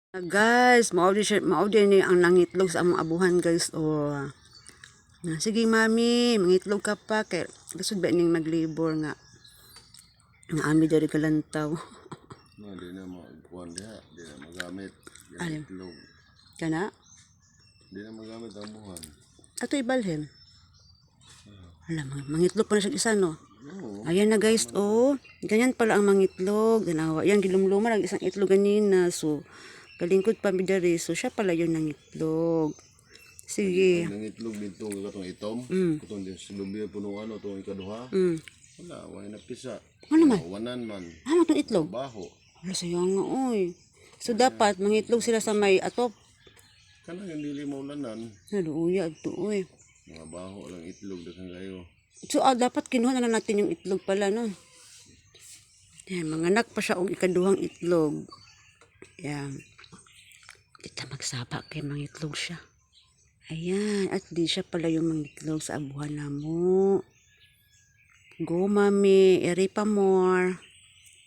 Guys, mao din ni ang nangitlog sa among abuhan guys. Sige mami, mangitlog ka pa kay kusog ba ning maglibor nga. Nga ami diri kalantaw. No, di na magkuhan diha, di na magamit. Alim. Itlog. Kana? Di na magamit ang buhan. Ato ibalhin. Alam, mangitlog pa na siya isa no. Oo. Ayan na guys, ganyan pala ang mangitlog. Ganawa, yan gilumluman ang isang itlog ganina. So, kalingkod pa mi diri. So, siya pala yun nangitlog. Sige. Ang itlog dito katong itom, katong din silubyo puno ano tong ikaduha. Wala, wala na pisa. Ano man? Wanan man. Ano itong itlog? Baho. Wala sayang nga, oy. So, dapat mangitlog sila sa may atop. Kanang hindi maulanan. Naluya, ito, oy. Mga baho lang itlog daghang kayo. So, dapat kinuha na lang natin yung itlog pala, no? Yan, manganak pa siya og ikaduhang itlog. Yan. Kita magsaba kay mangitlog siya. Ayan, at di siya pala yung mangitlog sa abuhan na mo. Go, mami. Eri pa more.